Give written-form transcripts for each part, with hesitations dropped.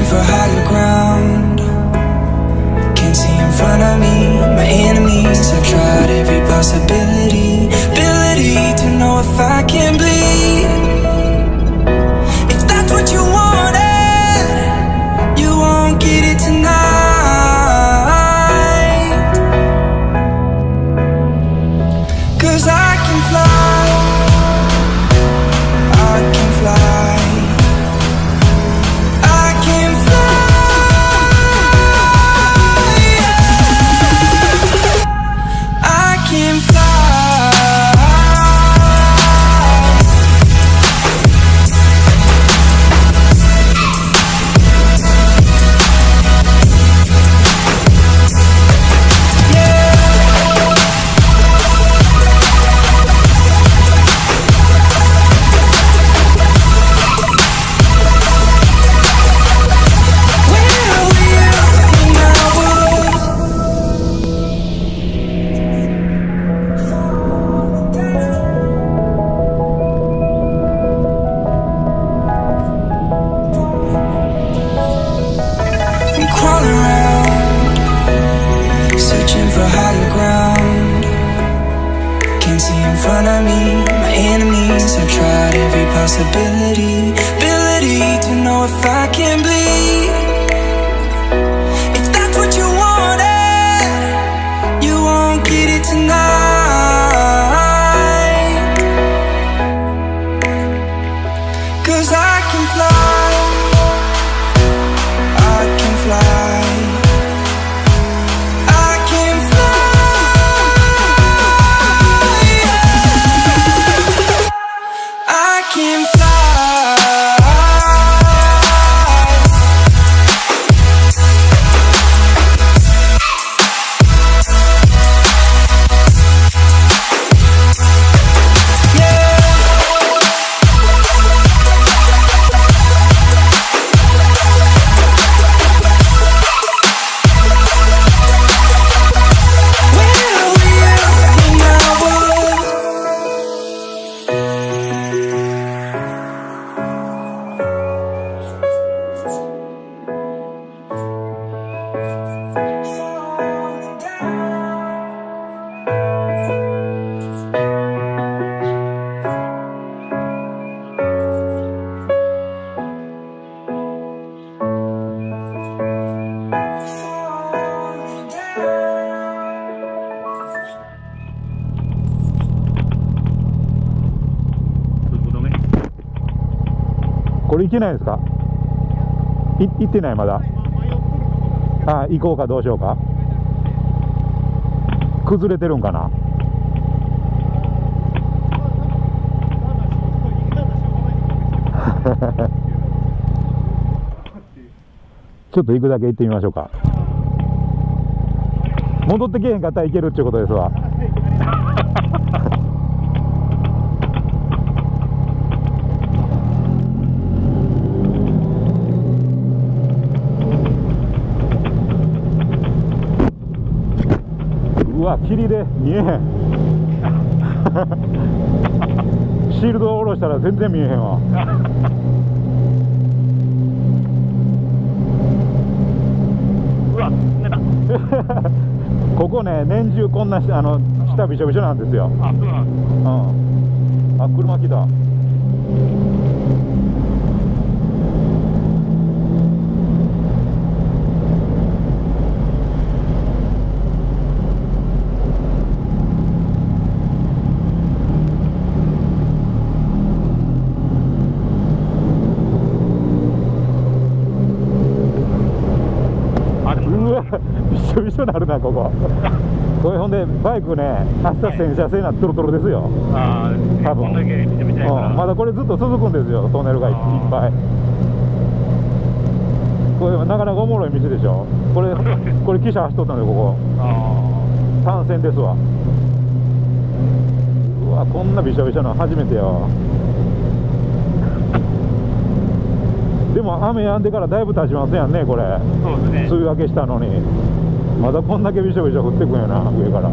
for higher ground. Can't see in front of me, my enemies. I've tried every possibility, ability to know if I can bleed. If that's what you wanted, you won't get it tonight. 'Cause I can fly, I can fly. Ability to know if I can bleed. If that's what you wanted, you won't get it tonight. 'Cause I can fly, I can fly. I can fly.これ行けないですか？行ってないまだ。あ、行こうかどうしようか。崩れてるんかな。ちょっと行くだけ行ってみましょうか。戻ってけへんかったら行けるっていうことですわ。うわ、霧で見えへん。シールドを下ろしたら全然見えへんわ。うわ、寝た。ここね、年中こんな下びしょびしょなんですよ。あ、そうなんですか。うん。あ、車来た。びしょびしょなるな、ここ。これほんでバイクね、明日洗車せなトロトロですよ。ああ、多分こんだけびしょびしょやから。まだこれずっと続くんですよ、トンネルがいっぱい。これなかなかおもろい道でしょ。これ汽車走っとったんで、ここ単線ですわ。うわ、こんなびしょびしょなの初めてやわ。でも雨止んでからだいぶ経ちますやんね、これ。そうですね。梅雨明けしたのにまだこんだけびしょびしょ降ってくんやな、上から。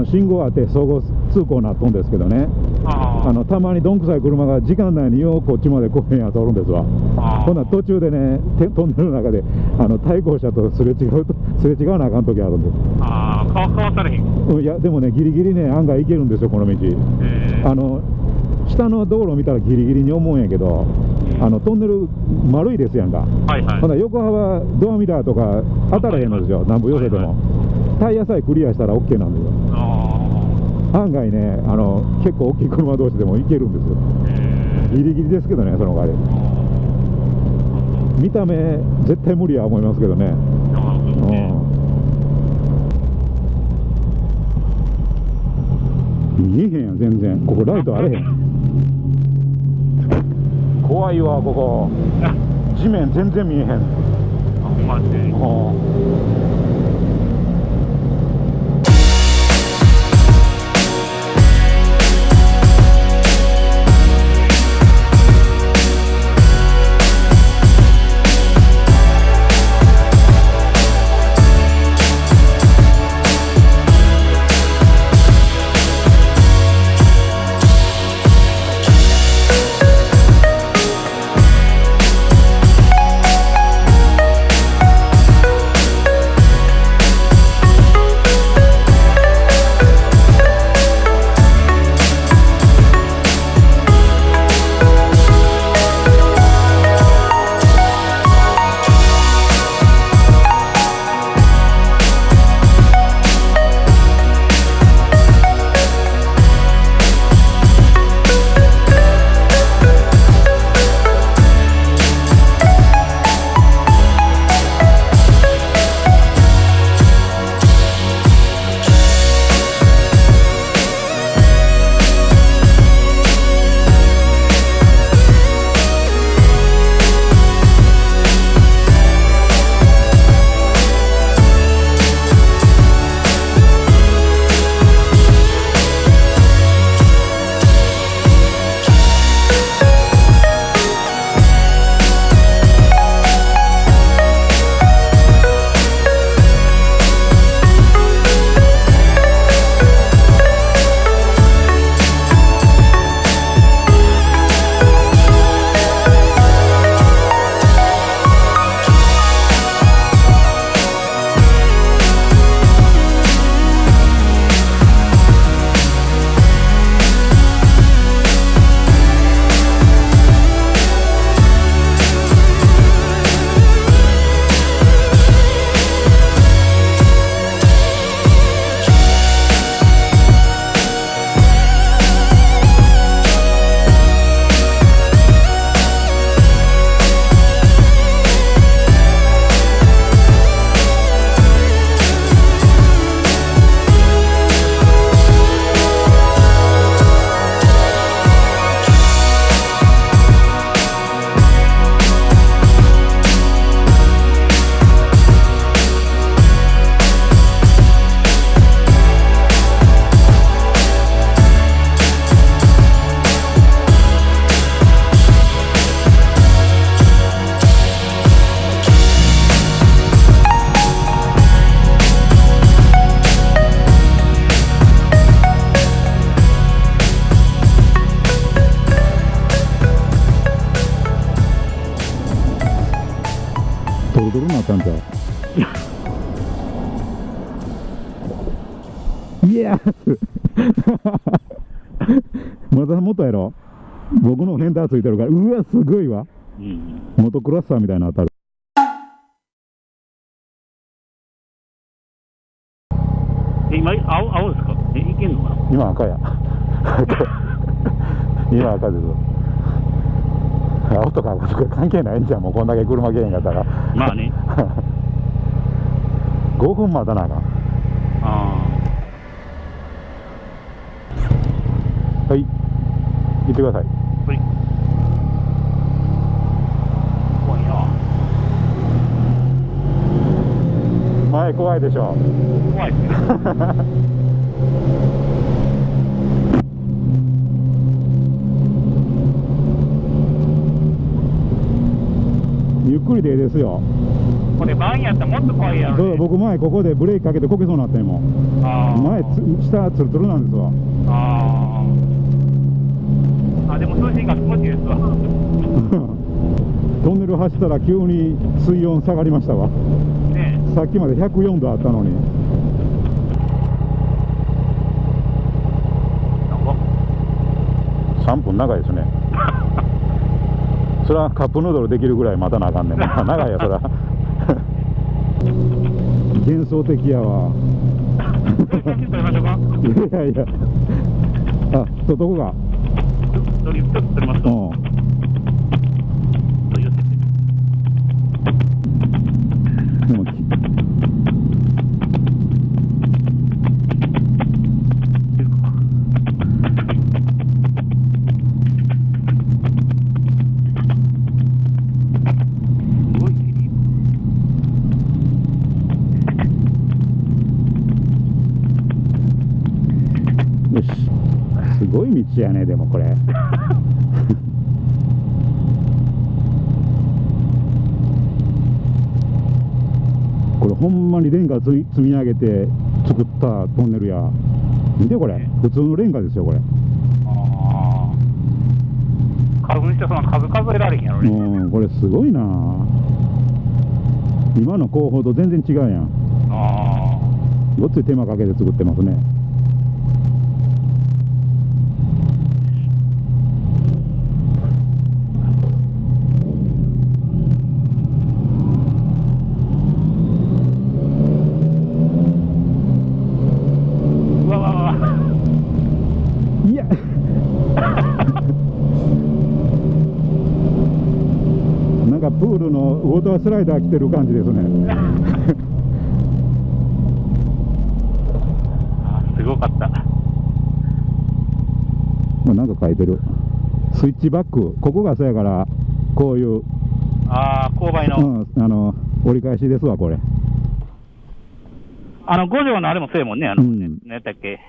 信号あって相互通行になっとんですけどね、たまにどんくさい車が時間内にようこっちまで来へんやつおるんですわ。ほんなら途中でね、トンネルの中で対向車とすれ違わなあかん時あるんです。かわされへん。いやでもね、ギリギリね案外行けるんですよ、この道。下の道路見たらギリギリに思うんやけど、トンネル丸いですやんか。ほんなら横幅ドアミラーとか当たらへんのですよ、なんぼ寄せても。タイヤさえクリアしたら OK なんですよ。案外ね、結構大きい車同士でも行けるんですよ。ギリギリですけどね、その代わり。見た目絶対無理や思いますけどね。見えへんやん、全然。ここライトあれへん。怖いわ、ここ。地面全然見えへん。マジで。ドロドロなったんちゃう。いやまだ元やろ。僕のフェンダーついてるから、うわすごいわ、モトクラッサーみたいなの当たる。今青ですか？いけんのかな？今赤や今赤です。青とか赤とか関係ないんじゃん、もうこんだけ車来へんかったら。まあね5分待たなあかん。はい、行ってください。はい。怖いな。前怖いでしょ。怖いですねゆっくりでいいですよ。これバンやったらもっと怖いやろ、ね。僕前ここでブレーキかけてこけそうになってんもん。前下ツルツルなんですわ。でも通信が気持ちいいですわ。トンネル走ったら急に水温下がりましたわ。ね、さっきまで104度あったのに。3分長いですね。それはカップヌードルできるぐらい待たなあかんねん。長いやそら。幻想的やわ。いやいや。あ、どこが。取りますか。よし、すごい道やね。でもこれこれほんまにレンガ積み上げて作ったトンネルや。見てこれ、普通のレンガですよこれ。数にしてその数数えられへんやろね。これすごいな。今の工法と全然違うやん。ごっつい手間かけて作ってますね。いやなんかプールのウォータースライダー来てる感じですね。すごかった。なんか書いてる。スイッチバック、ここがそうやからこういう、勾配の、折り返しですわこれ。五条のあれもそうやもんね。何やったっけ、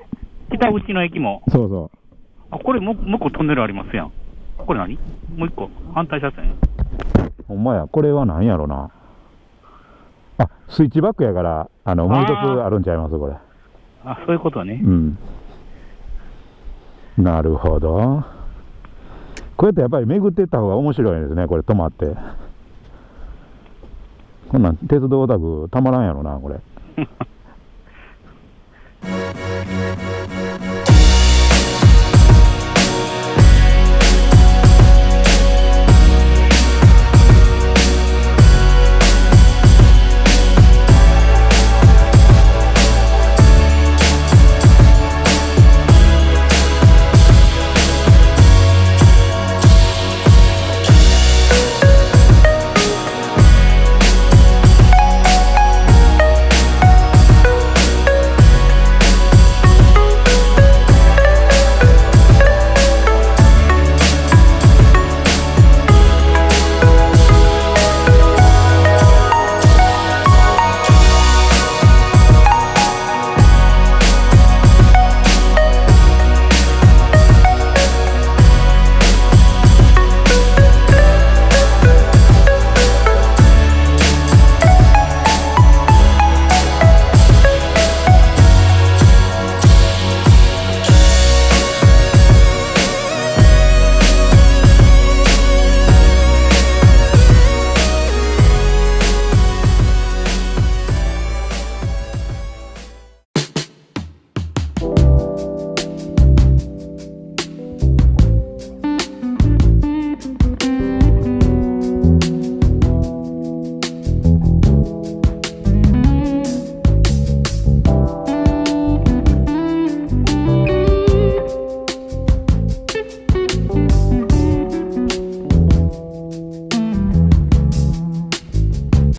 北口の駅も。そうそう。これもう一個トンネルありますやん。これ何？もう一個反対車線。ほんまや、これは何やろな。スイッチバックやからもう一つあるんちゃいますこれ。そういうことね。なるほど。こうやってやっぱり巡っていった方が面白いですね。これ止まって、こんなん鉄道オタクたまらんやろなこれ。